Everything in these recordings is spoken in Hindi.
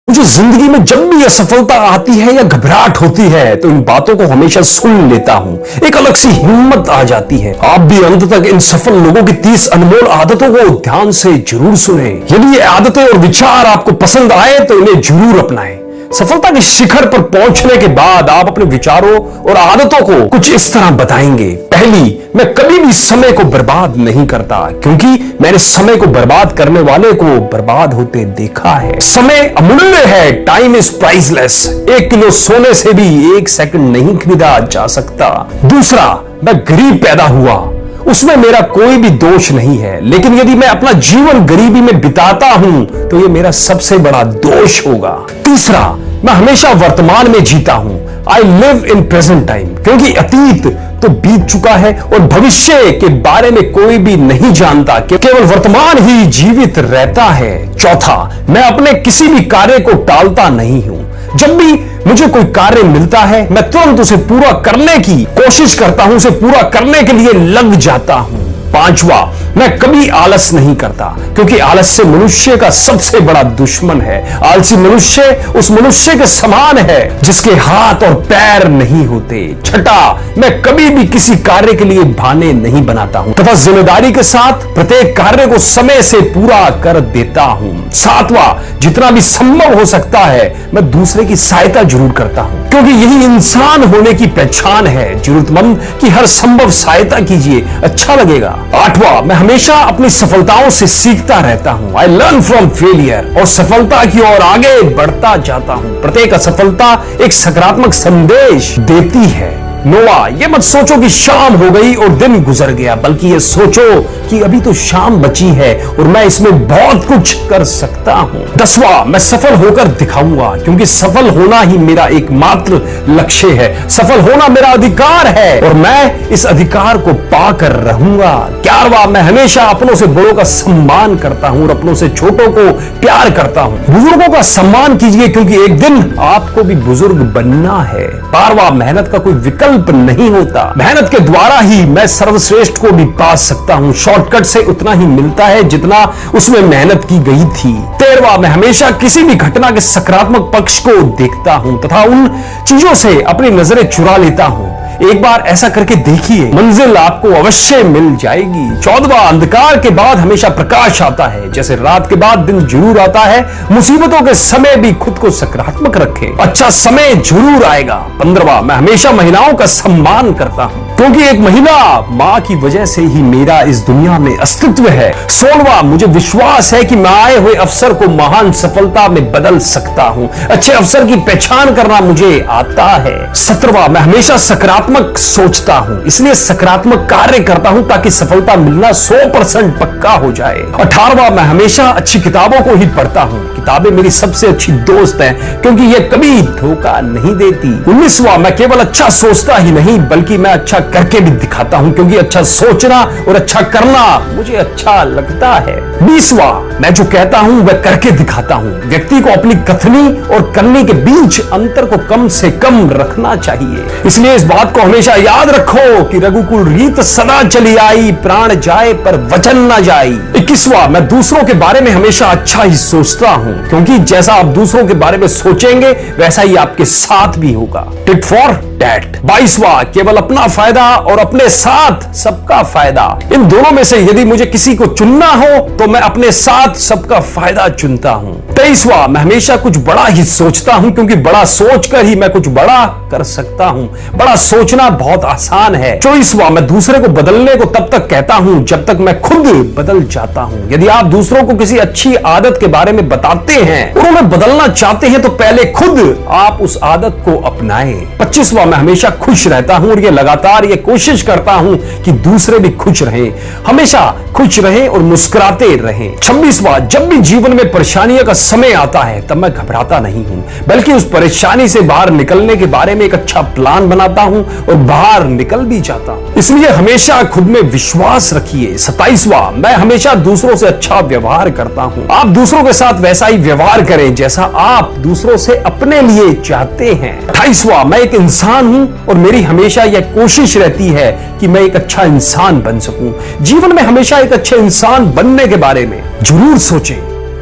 मुझे जिंदगी में जब भी असफलता आती है या घबराहट होती है तो इन बातों को हमेशा सुन लेता हूं। एक अलग सी हिम्मत आ जाती है। आप भी अंत तक इन सफल लोगों की 30 अनमोल आदतों को ध्यान से जरूर सुने। यदि ये आदतें और विचार आपको पसंद आए तो इन्हें जरूर अपनाएं। सफलता के शिखर पर पहुंचने के बाद आप अपने विचारों और आदतों को कुछ इस तरह बताएंगे। पहली, मैं कभी भी समय को बर्बाद नहीं करता क्योंकि मैंने समय को बर्बाद करने वाले को बर्बाद होते देखा है। समय अमूल्य है, टाइम इज प्राइसलेस। 1 किलो सोने से भी 1 सेकंड नहीं खरीदा जा सकता। दूसरा, मैं गरीब पैदा हुआ, उसमें मेरा कोई भी दोष नहीं है, लेकिन यदि मैं अपना जीवन गरीबी में बिताता हूं तो यह मेरा सबसे बड़ा दोष होगा। तीसरा, मैं हमेशा वर्तमान में जीता हूं। I live in present time, क्योंकि अतीत तो बीत चुका है और भविष्य के बारे में कोई भी नहीं जानता, केवल वर्तमान ही जीवित रहता है। चौथा, मैं अपने किसी भी कार्य को टालता नहीं हूं। जब भी मुझे कोई कार्य मिलता है मैं तुरंत उसे पूरा करने की कोशिश करता हूं, उसे पूरा करने के लिए लग जाता हूं। पांचवा, मैं कभी आलस नहीं करता क्योंकि आलस्य मनुष्य का सबसे बड़ा दुश्मन है। आलसी मनुष्य उस मनुष्य के समान है जिसके हाथ और पैर नहीं होते। छठा, मैं कभी भी किसी कार्य के लिए बहाने नहीं बनाता हूं तथा जिम्मेदारी के साथ प्रत्येक कार्य को समय से पूरा कर देता हूं। सातवां, जितना भी संभव हो सकता है मैं दूसरे की सहायता जरूर करता हूं क्योंकि यही इंसान होने की पहचान है। जरूरतमंद की हर संभव सहायता कीजिए, अच्छा लगेगा। आठवां, मैं हमेशा अपनी सफलताओं से सीखता रहता हूं। आई लर्न फ्रॉम फेलियर, और सफलता की ओर आगे बढ़ता जाता हूं। प्रत्येक असफलता एक सकारात्मक संदेश देती है। नौवां, ये मत सोचो कि शाम हो गई और दिन गुजर गया, बल्कि ये सोचो कि अभी तो शाम बची है और मैं इसमें बहुत कुछ कर सकता हूं। 10वां, मैं सफल होकर दिखाऊंगा क्योंकि सफल होना ही मेरा एकमात्र लक्ष्य है। सफल होना मेरा अधिकार है और मैं इस अधिकार को पाकर रहूंगा। 11वां, मैं हमेशा अपनों से बड़ों का सम्मान करता हूं और अपनों से छोटों को प्यार करता हूं। बुजुर्गों का सम्मान कीजिए क्योंकि एक दिन आपको भी बुजुर्ग बनना है। 12वां, मेहनत का कोई विकल्प नहीं होता, मेहनत के द्वारा ही मैं सर्वश्रेष्ठ को भी पा सकता हूं। शॉर्टकट से उतना ही मिलता है जितना उसमें मेहनत की गई थी। 13वां, मैं हमेशा किसी भी घटना के सकारात्मक पक्ष को देखता हूं तथा उन चीजों से अपनी नजरें चुरा लेता हूं। एक बार ऐसा करके देखिए, मंजिल आपको अवश्य मिल जाएगी। 14वां, अंधकार के बाद हमेशा प्रकाश आता है, जैसे रात के बाद दिन जरूर आता है। मुसीबतों के समय भी खुद को सकारात्मक रखें, अच्छा समय जरूर आएगा। 15वां, मैं हमेशा महिलाओं का सम्मान करता हूं क्योंकि एक महिला मां की वजह से ही मेरा इस दुनिया में अस्तित्व है। 16वां, मुझे विश्वास है कि मैं आए हुए अवसर को महान सफलता में बदल सकता हूं। अच्छे अवसर की पहचान करना मुझे आता है। 17वां, मैं हमेशा सकारात्मक सोचता हूं, इसलिए सकारात्मक कार्य करता हूं ताकि सफलता मिलना 100% पक्का हो जाए। 18वां, मैं हमेशा अच्छी किताबों को ही पढ़ता हूं। किताबें मेरी सबसे अच्छी दोस्त हैं क्योंकि ये कभी धोखा नहीं देती। 19वां, मैं केवल अच्छा सोचता ही नहीं बल्कि मैं अच्छा करके भी दिखाता हूं क्योंकि अच्छा सोचना और अच्छा करना मुझे अच्छा लगता है। 20वां, मैं जो कहता हूं वह करके दिखाता हूं। व्यक्ति को अपनी कथनी और करने के बीच अंतर को कम से कम रखना चाहिए, इसलिए इस बात को हमेशा याद रखो कि रघुकुल रीत सदा चली आई, प्राण जाए पर वचन न जाई। 21वां, मैं दूसरों के बारे में हमेशा अच्छा ही सोचता हूं क्योंकि जैसा आप दूसरों के बारे में सोचेंगे वैसा ही आपके साथ भी होगा। Tit for tat. 22वां, केवल अपना फायदा और अपने साथ सबका फायदा, इन दोनों में से यदि मुझे किसी को चुनना हो तो मैं अपने साथ सबका फायदा चुनता हूं। 23वां, मैं हमेशा कुछ बड़ा ही सोचता हूं क्योंकि बड़ा सोचकर ही मैं कुछ बड़ा कर सकता हूं। बड़ा सोचना बहुत आसान है। 24वां, मैं दूसरे को बदलने को तब तक कहता हूं जब तक मैं खुद बदल जाता हूं। यदि आप दूसरों को किसी अच्छी आदत के बारे में बताते हैं और उन्हें बदलना चाहते हैं तो पहले खुद आप उस आदत को अपनाएं। 25वां, मैं हमेशा खुश रहता हूं और ये लगातार ये कोशिश करता हूं कि दूसरे भी खुश रहें, हमेशा खुश रहें और मुस्कुराते रहें। 26वां, जब भी जीवन में परेशानियों का समय आता है तब मैं घबराता नहीं हूं बल्कि उस परेशानी से बाहर निकलने के बारे में एक अच्छा प्लान बनाता हूं और बाहर निकल भी जाता हूं, इसलिए हमेशा खुद में विश्वास रखिए। 27वां, मैं हमेशा दूसरों से अच्छा व्यवहार करता हूं। आप दूसरों के साथ वैसा ही व्यवहार करें जैसा आप दूसरों से अपने लिए चाहते हैं। 28वां, मैं एक इंसान हूं और मेरी हमेशा यह कोशिश रहती है कि मैं एक अच्छा इंसान बन सकूं। जीवन में हमेशा एक अच्छे इंसान बनने के बारे में जरूर सोचें।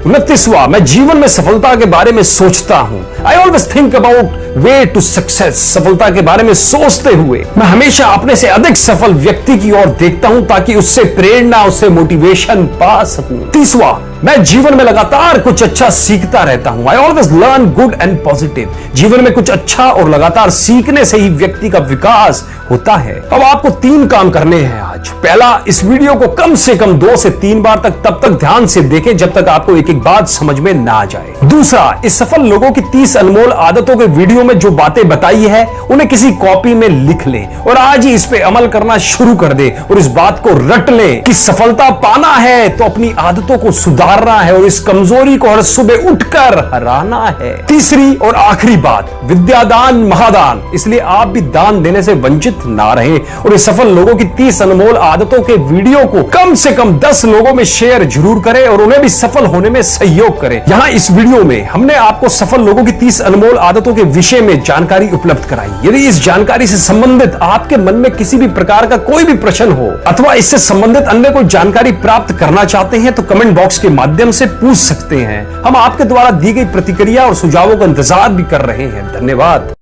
29वां, मैं जीवन में सफलता के बारे में सोचता हूं। I always think about way to success. सफलता के बारे में सोचते हुए मैं हमेशा अपने से अधिक सफल व्यक्ति की ओर देखता हूं ताकि उससे प्रेरणा, उससे मोटिवेशन पा सकूं। 30वां, मैं जीवन में लगातार कुछ अच्छा सीखता रहता हूं। I always learn good and positive. जीवन में कुछ अच्छा और लगातार सीखने से ही व्यक्ति का विकास होता है। अब आपको 3 काम करने हैं आज। पहला, इस वीडियो को कम से कम 2 से 3 बार तब तक ध्यान से देखें जब तक आपको एक एक बात समझ में ना आ जाए। दूसरा, इस सफल लोगों की 30 अनमोल आदतों के वीडियो में जो बातें बताई है उन्हें किसी कॉपी में लिख ले और आज ही इस पे अमल करना शुरू कर दे और इस बात को रट ले कि सफलता पाना है तो अपनी आदतों को सुधारना है और इस कमजोरी को हर सुबह उठकर हराना है। तीसरी और आखिरी बात, विद्यादान महादान, इसलिए आप भी दान देने से वंचित ना रहे और इस सफल लोगों की 30 अनमोल आदतों के वीडियो को कम से कम 10 लोगों में शेयर जरूर करें और उन्हें भी सफल होने में सहयोग करें। यहां इस वीडियो में हमने आपको सफल लोगों की 30 अनमोल आदतों के विषय में जानकारी उपलब्ध कराई। यदि इस जानकारी से संबंधित आपके मन में किसी भी प्रकार का कोई भी प्रश्न हो अथवा इससे संबंधित अन्य कोई जानकारी प्राप्त करना चाहते हैं तो कमेंट बॉक्स के माध्यम से पूछ सकते हैं। हम आपके द्वारा दी गई प्रतिक्रिया और सुझावों का इंतजार भी कर रहे हैं। धन्यवाद।